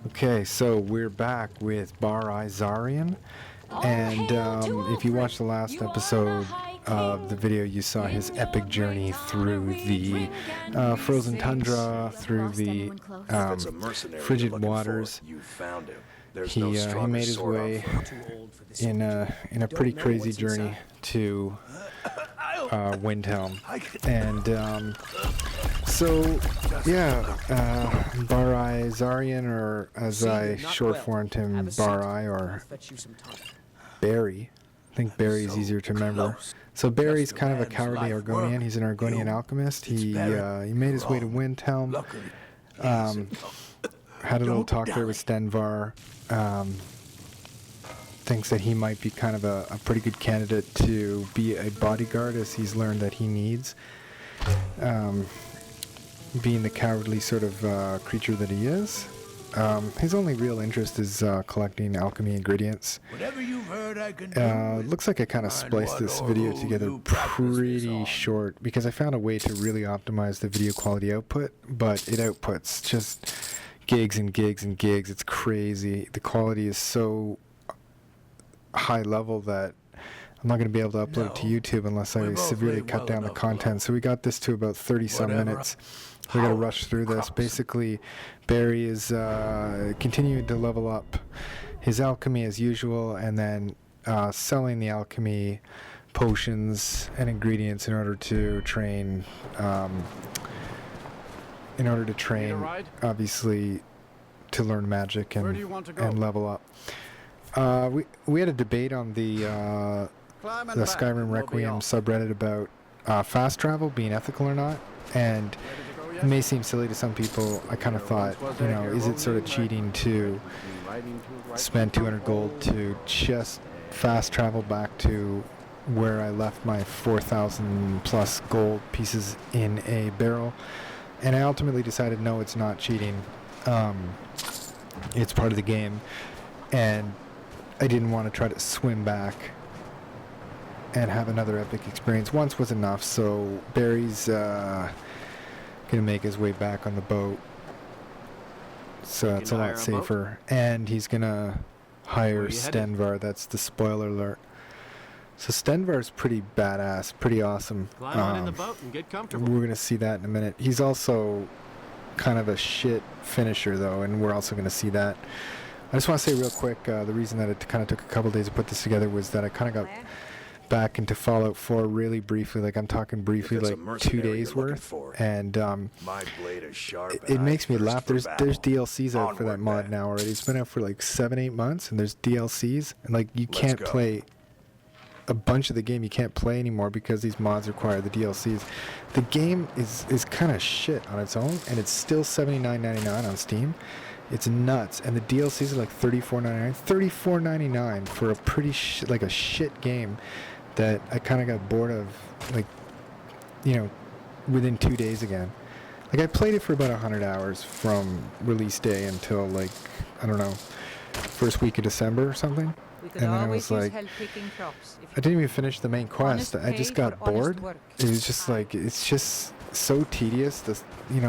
Okay, so we're back with Xarean, and if you watched the last episode of the video, you saw his epic journey through the frozen tundra, through the frigid waters. He made his way in a pretty crazy journey to Windhelm, and so yeah, Xarean, or as I short formed him, Barai or Barry. I think Barry is easier to remember. So Barry's kind of a cowardly Argonian. He's an Argonian Alchemist. He made his way to Windhelm. Had a little talk there with Stenvar. Thinks that he might be kind of a pretty good candidate to be a bodyguard, as he's learned that he needs. Being the cowardly sort of creature that he is. His only real interest is collecting alchemy ingredients. Looks like I kind of spliced this video together pretty short because I found a way to really optimize the video quality output, but it outputs just gigs and gigs and gigs. It's crazy. The quality is so high level that I'm not going to be able to upload it to YouTube unless I severely cut down the content. So we got this to about 30 some minutes. We got to rush through this. Basically, Barry is continuing to level up his alchemy as usual, and then selling the alchemy potions and ingredients in order to train. Obviously, to learn magic and level up. We had a debate on the Skyrim Requiem subreddit about fast travel being ethical or not, and it may seem silly to some people. I kind of thought, is it sort of cheating to spend 200 gold to just fast travel back to where I left my 4,000 plus gold pieces in a barrel? And I ultimately decided, no, it's not cheating. It's part of the game, and I didn't want to try to swim back and have another epic experience. Once was enough, so Barry's gonna make his way back on the boat, so it's a lot safer, and he's gonna hire Stenvar. That's the spoiler alert. So Stenvar's pretty badass, pretty awesome. Climb on in the boat and get comfortable. We're gonna see that in a minute. He's also kind of a shit finisher, though, and we're also gonna see that. I just want to say real quick, the reason that it kind of took a couple days to put this together was that I kind of got back into Fallout 4 really briefly. Like, I'm talking briefly, like 2 days worth, and it makes me laugh. There's DLCs out for that mod now already. It's been out for like 7-8 months, and there's DLCs, and like you can't play a bunch of the game. You can't play anymore because these mods require the DLCs. The game is kind of shit on its own, and it's still $79.99 on Steam. It's nuts, and the DLCs are like $34.99. $34.99 for a pretty like a shit game that I kind of got bored of, like, within 2 days again. Like, I played it for about 100 hours from release day until, like, I don't know, first week of December or something. And then I was like, I didn't even finish the main quest. I just got bored. It was just like, it's just so tedious,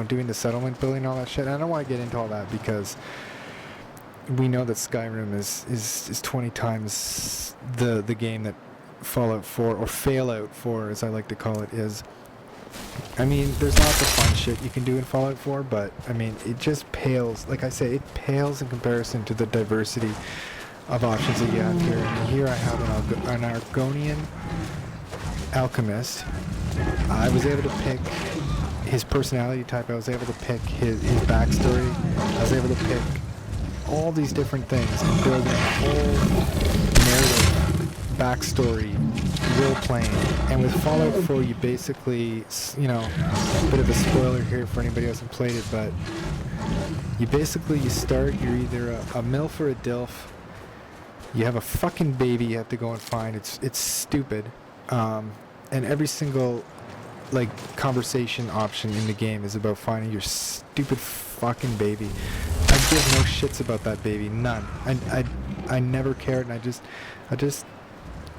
doing the settlement building and all that shit. I don't want to get into all that because we know that Skyrim is 20 times the game that Fallout 4, or Failout 4 as I like to call it, is. I mean, there's lots of fun shit you can do in Fallout 4, but I mean, it just pales, like I say, it pales in comparison to the diversity of options that you have here. And here I have an Argonian Alchemist. I was able to pick his personality type. I was able to pick his backstory. I was able to pick all these different things and build a whole narrative backstory, role-playing. And with Fallout 4, you basically, a bit of a spoiler here for anybody who hasn't played it, but you start, you're either a MILF or a DILF. You have a fucking baby you have to go and find. It's stupid. And every single, like, conversation option in the game is about finding your stupid fucking baby. I give no shits about that baby. None. I never cared, and I just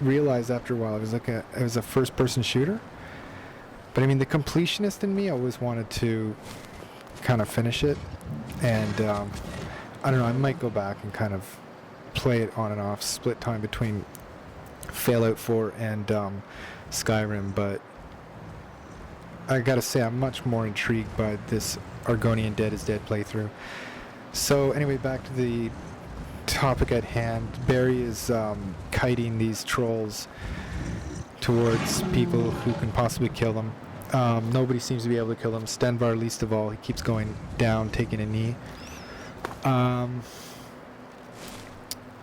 realized after a while it was a first-person shooter. But I mean, the completionist in me always wanted to kind of finish it, and I don't know, I might go back and kind of play it on and off, split time between Fallout 4 and Skyrim, but I gotta say I'm much more intrigued by this Argonian Dead is Dead playthrough. So anyway, back to the topic at hand. Barry is kiting these trolls towards people who can possibly kill them. Nobody seems to be able to kill them. Stenvar least of all. He keeps going down, taking a knee.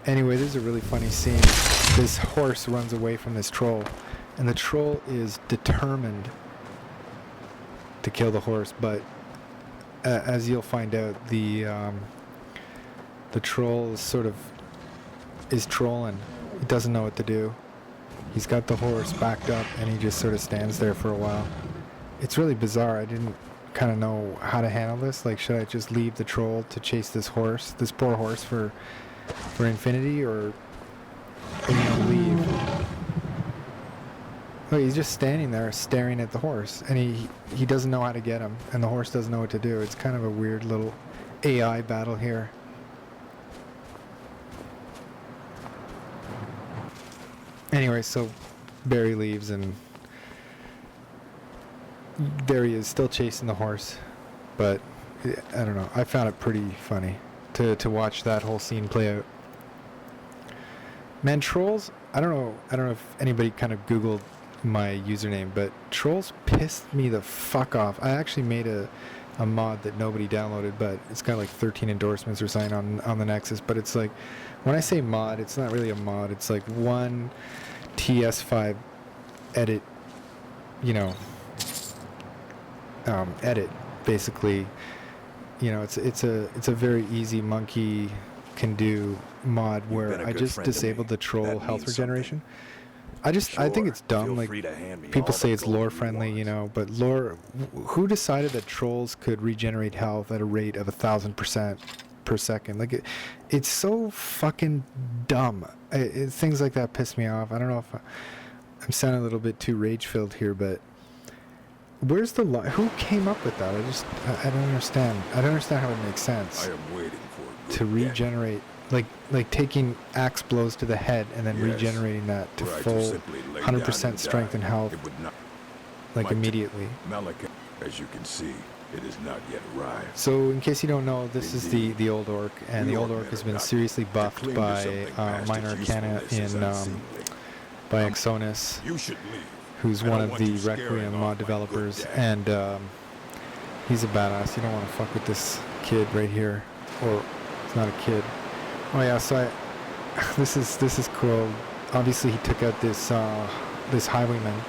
Anyway, this is a really funny scene. This horse runs away from this troll, and the troll is determined to kill the horse, but as you'll find out, the troll is trolling. He doesn't know what to do. He's got the horse backed up, and he just sort of stands there for a while. It's really bizarre. I didn't kind of know how to handle this. Like, should I just leave the troll to chase this poor horse for infinity, or leave? Look, he's just standing there staring at the horse, and he doesn't know how to get him, and the horse doesn't know what to do. It's kind of a weird little AI battle here. Anyway, so Barry leaves, and there he is, still chasing the horse. But I don't know, I found it pretty funny to watch that whole scene play out. Man, trolls, I don't know if anybody kind of Googled my username, but trolls pissed me the fuck off. I actually made a mod that nobody downloaded, but it's got like 13 endorsements or something on the Nexus. But it's like, when I say mod, it's not really a mod. It's like one TS5 edit, edit basically. It's a very easy monkey can do mod where I just disabled the troll health regeneration. I think it's dumb. Like, people say it's lore friendly, but lore. Who decided that trolls could regenerate health at a rate of 1,000% per second? Like, it's so fucking dumb. Things like that piss me off. I don't know if I'm sounding a little bit too rage filled here, but where's the who came up with that? I don't understand. I don't understand how it makes sense. I am waiting for to regenerate. Like taking axe blows to the head and then regenerating that to full 100% strength and health, like immediately. Malika, as you can see, it is not yet arrived. So in case you don't know, this is the old orc, and the old orc has been seriously buffed by Minor Arcana by Exonus, who's one of the Requiem mod developers, and he's a badass. You don't want to fuck with this kid right here, or it's not a kid. Oh yeah, so this is cool. Obviously, he took out this highwayman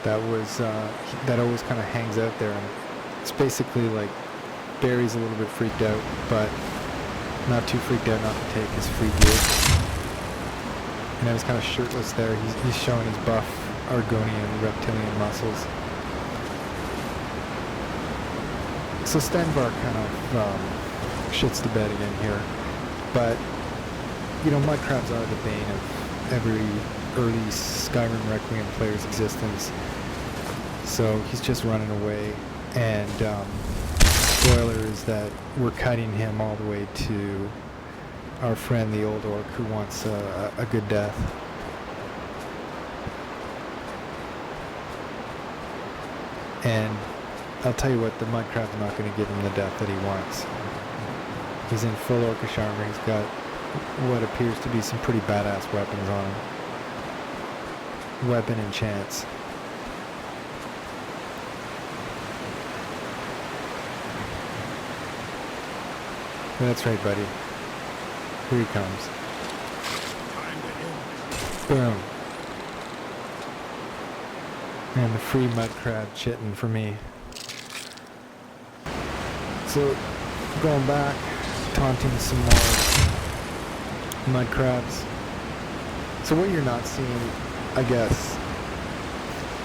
that was that always kind of hangs out there, and it's basically like Barry's a little bit freaked out, but not too freaked out not to take his free gear. And I was kind of shirtless there. He's showing his buff Argonian reptilian muscles. So Stenvar kind of shits the bed again here. But, mudcrabs are the bane of every early Skyrim Requiem player's existence. So he's just running away, and spoiler is that we're cutting him all the way to our friend the old orc who wants a good death. And I'll tell you what, the mudcrab's not going to give him the death that he wants. He's in full orcish armor. He's got what appears to be some pretty badass weapons on him. Weapon and chance. That's right, buddy. Here he comes. Boom. And the free mudcrab chitting for me. So, going back, taunting some more mudcrabs. So what you're not seeing, I guess,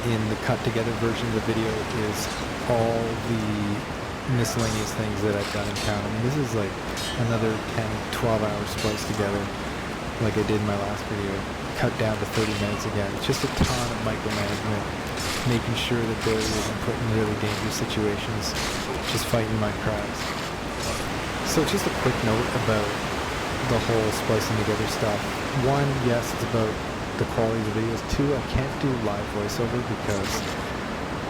in the cut together version of the video is all the miscellaneous things that I've done in town. I mean, this is like another 10-12 hours spliced together, like I did in my last video, cut down to 30 minutes again. It's just a ton of micromanagement, making sure that Barry isn't put in really dangerous situations, just fighting mudcrabs. So just a quick note about the whole splicing together stuff. One, yes, it's about the quality of the videos. Two, I can't do live voiceover because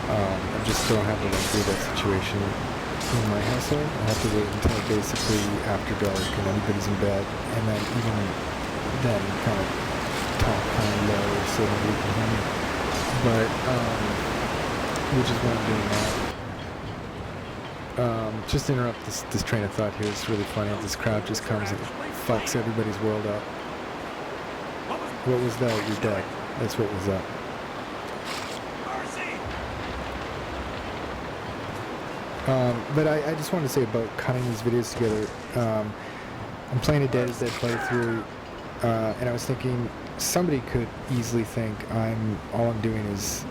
I just don't have the luxury of that situation in my household. I have to wait until basically after dark and everybody's in bed, and then even then kind of talk kind of low so nobody can hear me. But, which is what I'm doing now. Just to interrupt this train of thought here, it's really funny. This crowd just comes and fucks everybody's world up. What was that? You're dead. That's what was up. But I just wanted to say about cutting these videos together. I'm playing a Dead is Dead playthrough, and I was thinking somebody could easily think all I'm doing is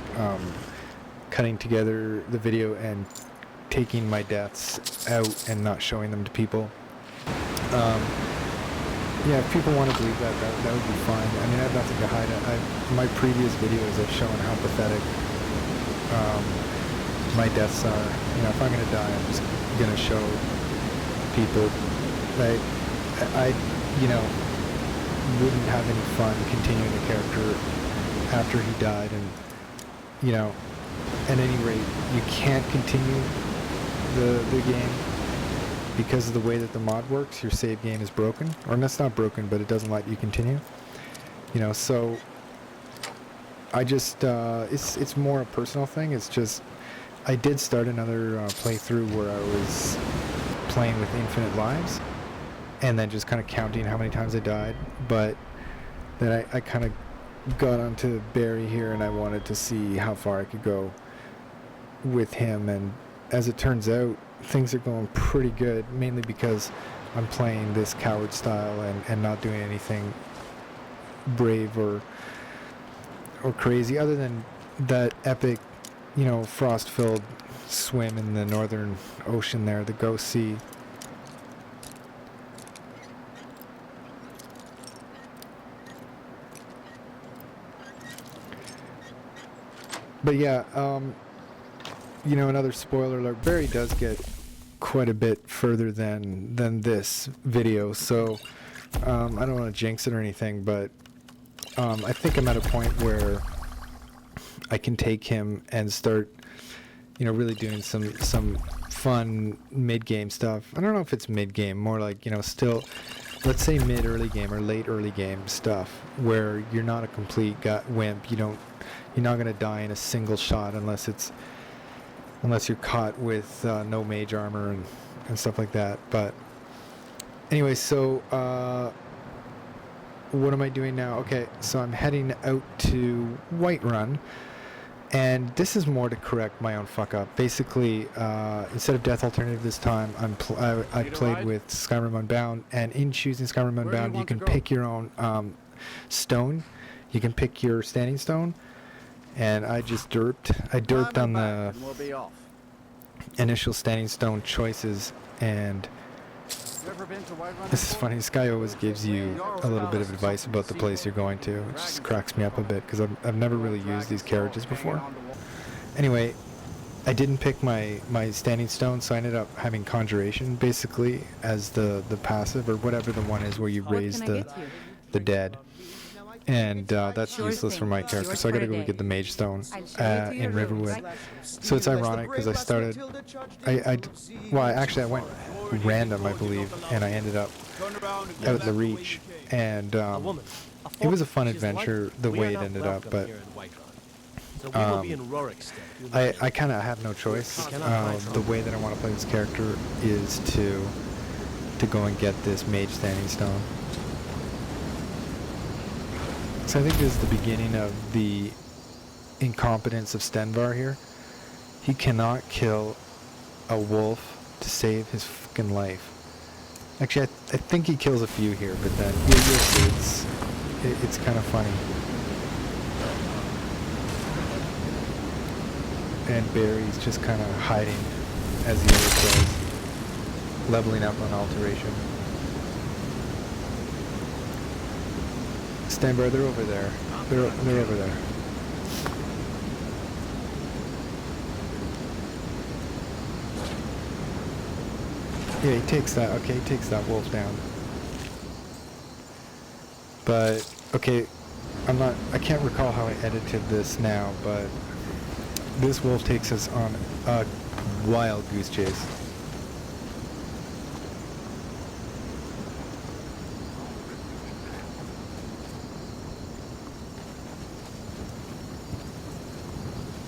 cutting together the video and taking my deaths out and not showing them to people. Yeah, if people want to believe that would be fine. I mean, I have nothing to hide. My previous videos have shown how pathetic my deaths are. You know, if I'm going to die, I'm just going to show people that I you know, wouldn't have any fun continuing the character after he died. And, you know, at any rate, you can't continue the game because of the way that the mod works. Your save game is broken, or that's not broken, but it doesn't let you continue. You know, so I just it's more a personal thing. It's just I did start another playthrough where I was playing with infinite lives and then just kind of counting how many times I died, but then I kind of got onto Barry here and I wanted to see how far I could go with him, and as it turns out, things are going pretty good, mainly because I'm playing this coward style and not doing anything brave or crazy, other than that epic, you know, frost-filled swim in the northern ocean there, the Ghost Sea. But yeah, you know, another spoiler alert, Barry does get quite a bit further than this video, so I don't want to jinx it or anything, but I think I'm at a point where I can take him and start, you know, really doing some fun mid-game stuff. I don't know if it's mid-game, more like, you know, still, let's say mid-early game or late early game stuff, where you're not a complete wimp. You're not going to die in a single shot unless you're caught with no mage armor and stuff like that. But anyway, so what am I doing now? Okay, so I'm heading out to Whiterun, and this is more to correct my own fuck up. Basically, instead of Death Alternative this time, I played with Skyrim Unbound, and in choosing Skyrim Unbound, you can pick your own stone. You can pick your standing stone, and I just derped. I derped on the initial standing stone choices, and this is funny. This guy always gives you a little bit of advice about the place you're going to. It just cracks me up a bit because I've never really used these carriages before. Anyway, I didn't pick my standing stone, so I ended up having Conjuration basically as the passive, or whatever the one is where you raise the dead. And that's useless for my character, so I gotta go get the Mage Stone in Riverwood. So it's ironic because I started, well, actually I went random, I believe, and I ended up out in the Reach, and it was a fun adventure the way it ended up, but I kind of have no choice. The way that I want to play this character is to go and get this Mage Standing Stone. So I think this is the beginning of the incompetence of Stenvar here. He cannot kill a wolf to save his fucking life. Actually, I think he kills a few here, but then you'll see it's kind of funny. And Barry's just kind of hiding as he always does, leveling up on Alteration. Stenvar, they're over there. They're over there. Yeah, he takes that. Okay, he takes that wolf down. But okay, I can't recall how I edited this now, but this wolf takes us on a wild goose chase.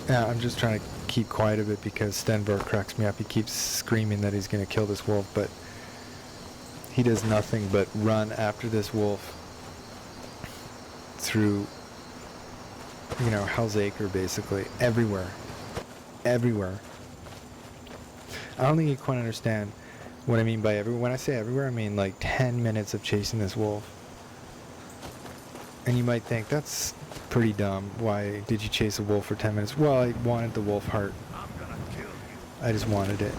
Yeah, I'm just trying to keep quiet a bit because Stenberg cracks me up. He keeps screaming that he's going to kill this wolf, but he does nothing but run after this wolf through, you know, Hell's Acre, basically. Everywhere. Everywhere. I don't think you quite understand what I mean by everywhere. When I say everywhere, I mean like 10 minutes of chasing this wolf. And you might think, that's pretty dumb. Why did you chase a wolf for 10 minutes? Well, I wanted the wolf heart. I just wanted it.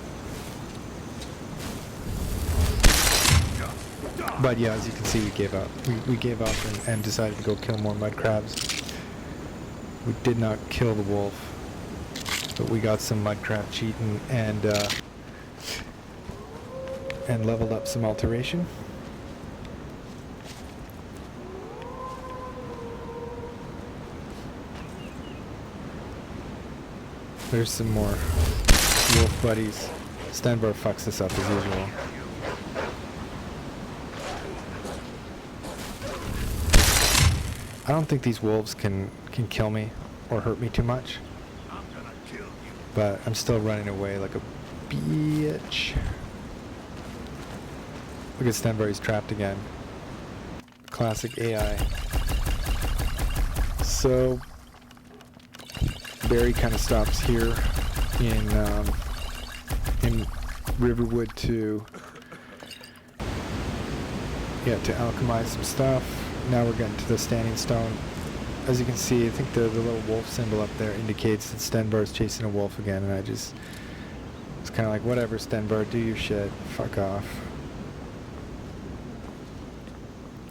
But yeah, as you can see, we gave up. We gave up and decided to go kill more mud crabs. We did not kill the wolf, but we got some mud crab cheating and leveled up some alteration. There's some more wolf buddies. Stenbar fucks this up as usual. I don't think these wolves can kill me or hurt me too much. But I'm still running away like a bitch. Look at Stenbar, he's trapped again. Classic AI. So Barry kind of stops here in Riverwood to alchemize some stuff. Now we're getting to the standing stone. As you can see, I think the little wolf symbol up there indicates that Stenbar is chasing a wolf again, and it's kind of like, whatever, Stenbar, do your shit. Fuck off.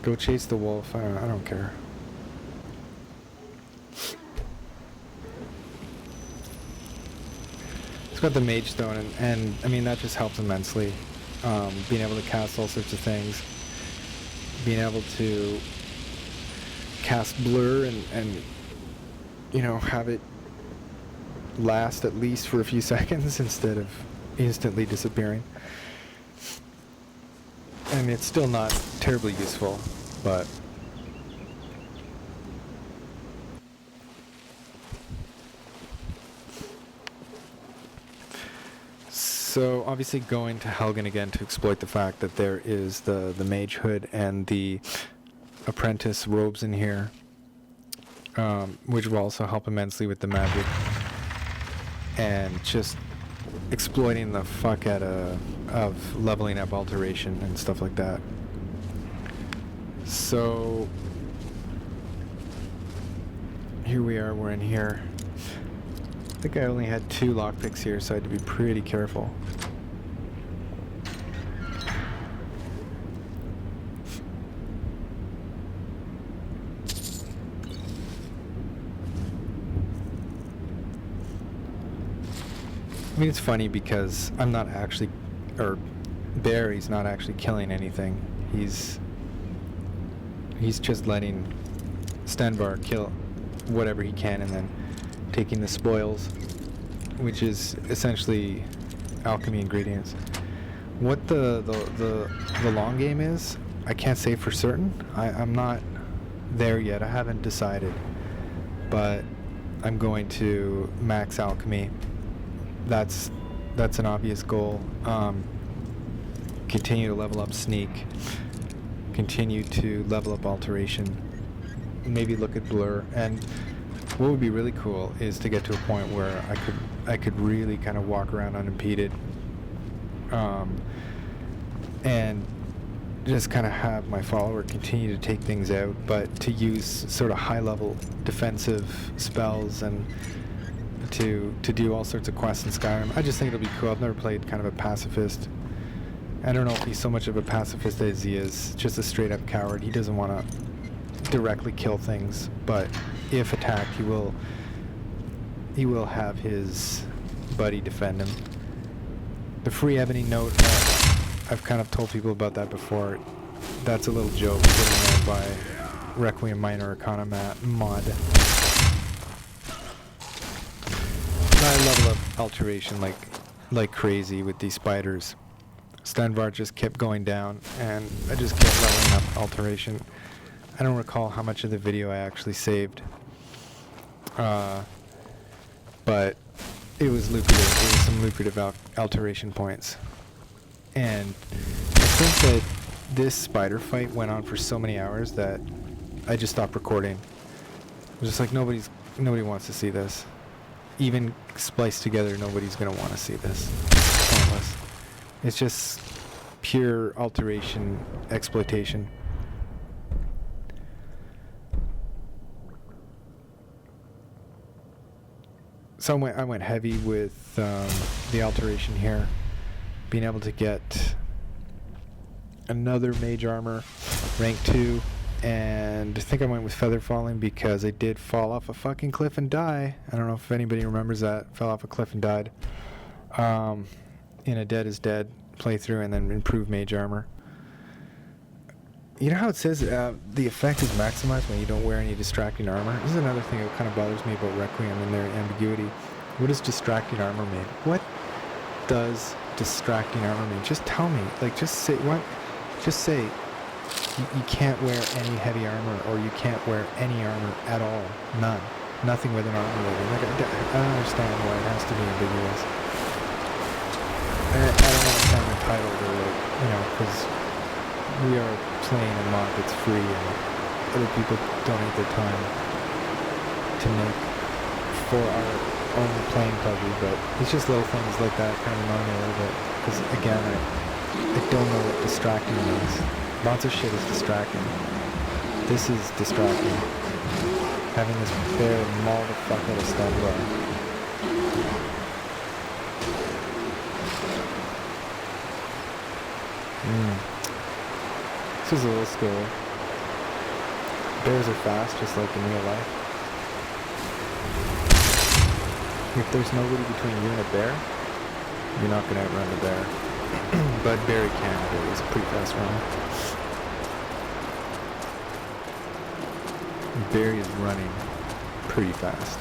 Go chase the wolf. I don't care. It's got the Mage stone, and I mean, that just helps immensely. Being able to cast all sorts of things. Being able to cast blur and you know, have it last at least for a few seconds instead of instantly disappearing. I mean, it's still not terribly useful, but so obviously going to Helgen again to exploit the fact that there is the mage hood and the apprentice robes in here, which will also help immensely with the magic, and just exploiting the fuck out of leveling up alteration and stuff like that. So here we are, we're in here. I think I only had 2 lockpicks here, so I had to be pretty careful. I mean, it's funny because I'm not actually, or Barry's not actually killing anything. He's just letting Stenbar kill whatever he can and then taking the spoils, which is essentially alchemy ingredients. What the long game is, I can't say for certain. I'm not there yet. I haven't decided, but I'm going to max alchemy. That's an obvious goal. Continue to level up sneak. Continue to level up alteration. Maybe look at blur. And what would be really cool is to get to a point where I could really kind of walk around unimpeded, and just kind of have my follower continue to take things out, but to use sort of high-level defensive spells and to do all sorts of quests in Skyrim. I just think it'll be cool. I've never played kind of a pacifist. I don't know if he's so much of a pacifist as he is just a straight-up coward. He doesn't want to directly kill things, but if attacked, he will have his buddy defend him. The free ebony note I've kind of told people about that before. That's a little joke put in there by Requiem Minor Arcana mod. I level up alteration like crazy with these spiders. Stenvar just kept going down, and I just kept leveling up alteration. I don't recall how much of the video I actually saved, but it was lucrative. There was some lucrative alteration points, and I think that this spider fight went on for so many hours that I just stopped recording. I was just like, nobody wants to see this. Even spliced together, nobody's gonna want to see this. It's pointless. It's just pure alteration exploitation. So I went heavy with the alteration here, being able to get another mage armor, rank 2, and I think I went with feather falling because I did fall off a fucking cliff and die. I don't know if anybody remembers that. Fell off a cliff and died in a Dead is Dead playthrough, and then improved mage armor. You know how it says the effect is maximized when you don't wear any distracting armor? This is another thing that kind of bothers me about Requiem and their ambiguity. What does distracting armor mean? What does distracting armor mean? Just tell me. Like, just say what? Just say you can't wear any heavy armor, or you can't wear any armor at all. None. Nothing with an armor rating. Like, I don't understand why it has to be ambiguous. I don't want to sound entitled or like, you know, because we are playing a mod that's free and other people donate their time to make for our own playing pleasure, but it's just little things like that kind of annoy me a little bit, because again, I don't know what distracting means. Lots of shit is distracting. This is distracting. Having this bear maul the fuck out of Stenvar. This is a little scary. Bears are fast, just like in real life. If there's nobody between you and a bear, you're not going to outrun the bear. But Barry can. Barry's a pretty fast runner. Barry is running pretty fast.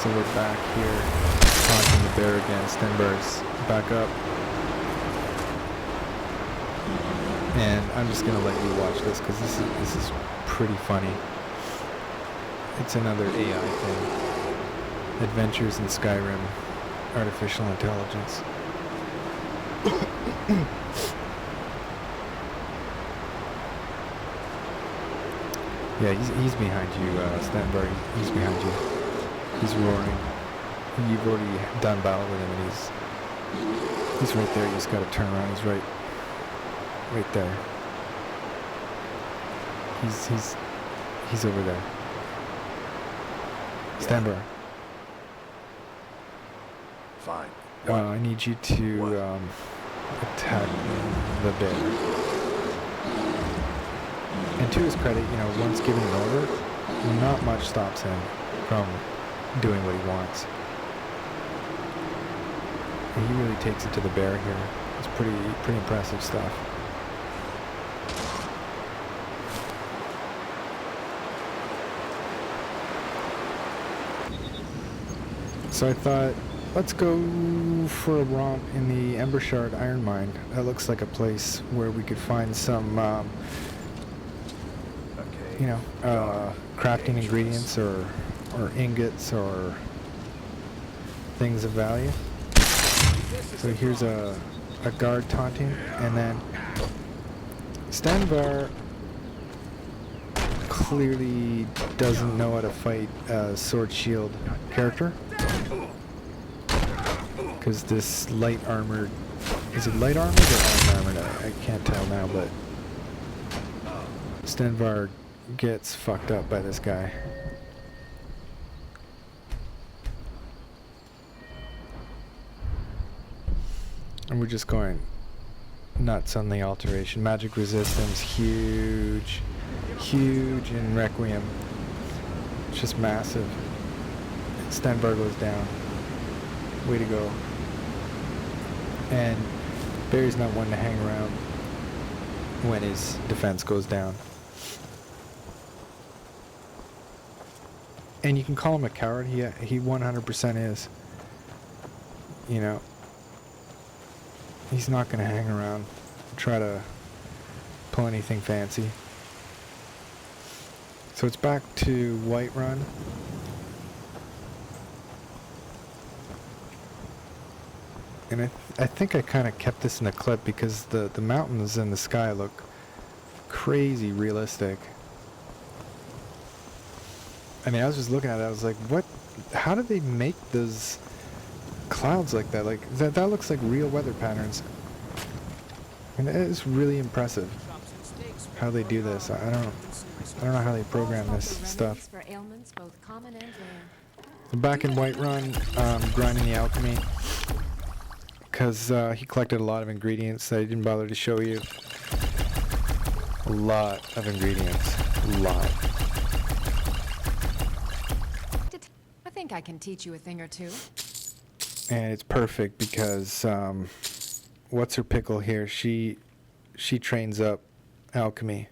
So we're back here, taunting the bear again. Stenvar's back up. And I'm just gonna let you watch this because this is pretty funny. It's another AI thing. Adventures in Skyrim, artificial intelligence. Yeah, he's behind you, Stenvar. He's behind you. He's roaring. You've already done battle with him, and he's right there. You just gotta turn around. He's right there. He's over there. Stenvar. Fine. I need you to attack the bear. And to his credit, you know, once given an order, not much stops him from doing what he wants. And he really takes it to the bear here. It's pretty impressive stuff. So I thought, let's go for a romp in the Ember Shard Iron Mine. That looks like a place where we could find some, crafting ingredients or ingots or things of value. So here's a guard taunting, and then Stenvar clearly doesn't know how to fight a sword shield character, because this light armored, is it light armored or iron armored? I can't tell now, but Stenvar gets fucked up by this guy. And we're just going nuts on the alteration. Magic resistance, huge in Requiem. It's just massive. Stenvar goes down. Way to go. And Barry's not one to hang around when his defense goes down. And you can call him a coward. He 100% is. You know, he's not going to hang around and try to pull anything fancy. So it's back to Whiterun. And I think I kind of kept this in the clip because the mountains in the sky look crazy realistic. I mean, I was just looking at it, I was like, what? How did they make those clouds like that? Like, that looks like real weather patterns. And it's really impressive how they do this. I don't know how they program this stuff. I'm back in Whiterun, grinding the Alchemy, because he collected a lot of ingredients that I didn't bother to show you. A lot of ingredients. A lot. I think I can teach you a thing or two. And it's perfect because what's her pickle here? She trains up Alchemy.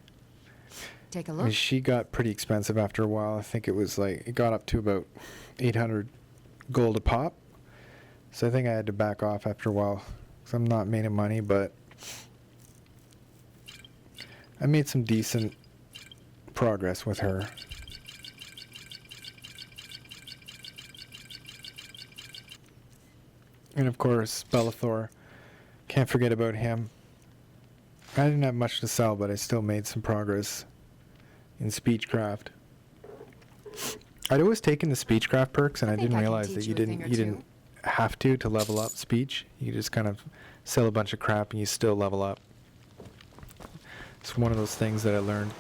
Take a I look. mean, she got pretty expensive after a while. I think it was like, it got up to about 800 gold a pop. So I think I had to back off after a while because I'm not making money, but I made some decent progress with her. And of course, Bellathor. Can't forget about him. I didn't have much to sell, but I still made some progress in Speechcraft. I'd always taken the Speechcraft perks, and I didn't realize that you didn't have to level up speech. You just kind of sell a bunch of crap and you still level up. It's one of those things that I learned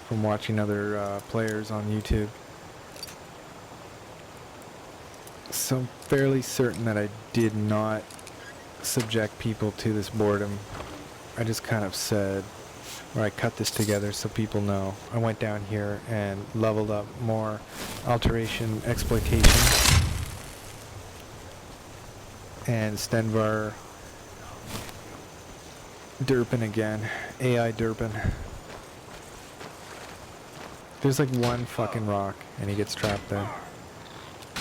from watching other players on YouTube. So I'm fairly certain that I did not subject people to this boredom. I just kind of said, or I cut this together so people know. I went down here and leveled up more alteration exploitation and Stenvar derping again. AI derping. There's like one fucking rock and he gets trapped there.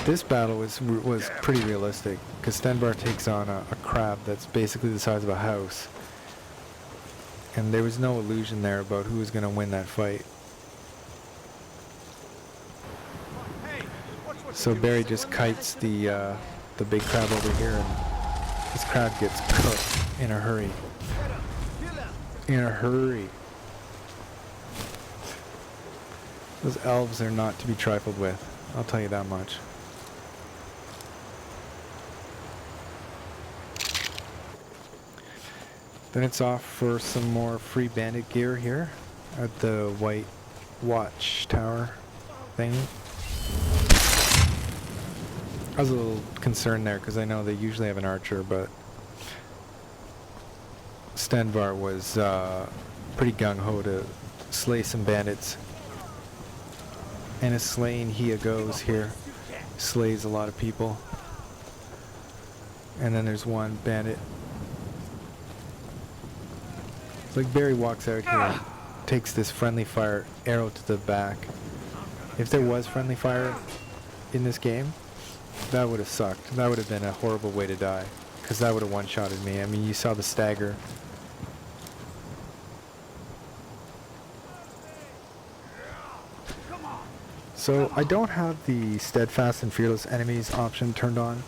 This battle was pretty realistic because Stenvar takes on a crab that's basically the size of a house. And there was no illusion there about who was going to win that fight. So Barry just kites the big crab over here, and this crab gets cooked in a hurry. In a hurry. Those elves are not to be trifled with, I'll tell you that much. Then it's off for some more free bandit gear here at the White Watchtower thing. I was a little concerned there because I know they usually have an archer, but Stenvar was pretty gung-ho to slay some bandits. And his slaying he goes here. Slays a lot of people. And then there's one bandit. It's like Barry walks out here, takes this friendly fire arrow to the back. If there was friendly fire in this game, that would have sucked. That would have been a horrible way to die, because that would have one-shotted me. I mean, you saw the stagger. So I don't have the steadfast and fearless enemies option turned on,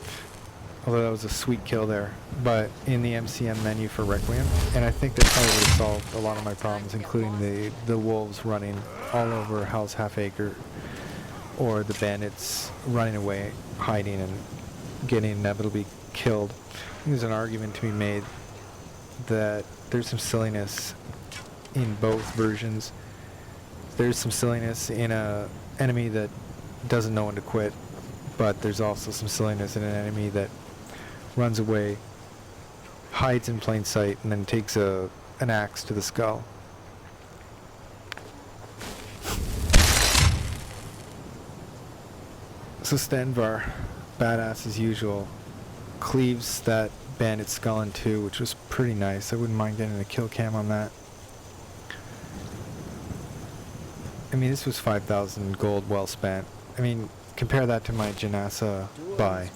although that was a sweet kill there, but in the MCM menu for Requiem, and I think that probably would have solved a lot of my problems, including the wolves running all over Hell's Half Acre, or the bandits running away, hiding, and getting inevitably killed. I think there's an argument to be made that there's some silliness in both versions. There's some silliness in a enemy that doesn't know when to quit, but there's also some silliness in an enemy that runs away, hides in plain sight, and then takes an axe to the skull. So Stenvar, badass as usual, cleaves that bandit skull in two, which was pretty nice. I wouldn't mind getting a kill cam on that. I mean, this was 5,000 gold well spent. I mean, compare that to my Janassa buy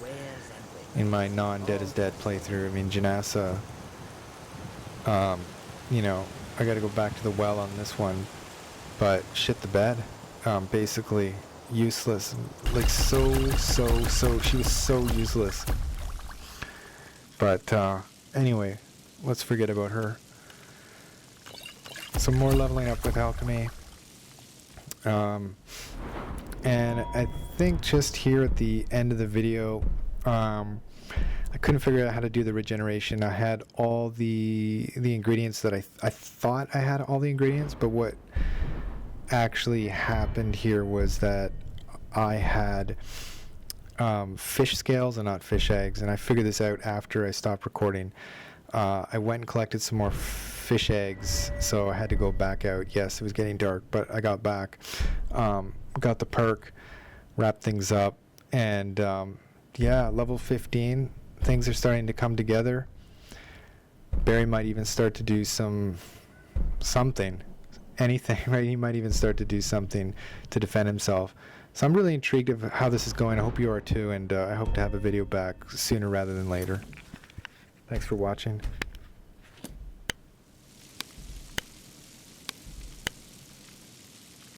in my non-Dead is Dead playthrough. I mean, Janassa, you know, I gotta go back to the well on this one, but shit the bed. Basically useless. Like so, she was so useless. But anyway, let's forget about her. Some more leveling up with Alchemy. And I think just here at the end of the video, I couldn't figure out how to do the regeneration. I had all the ingredients that I thought I had all the ingredients, but what actually happened here was that I had fish scales and not fish eggs, and I figured this out after I stopped recording. I went and collected some more fish eggs, so I had to go back out. Yes, it was getting dark, but I got back, got the perk, wrapped things up, and yeah, level 15, things are starting to come together. Barry might even start to do something, anything, right? He might even start to do something to defend himself. So I'm really intrigued of how this is going. I hope you are too, and I hope to have a video back sooner rather than later. Thanks for watching.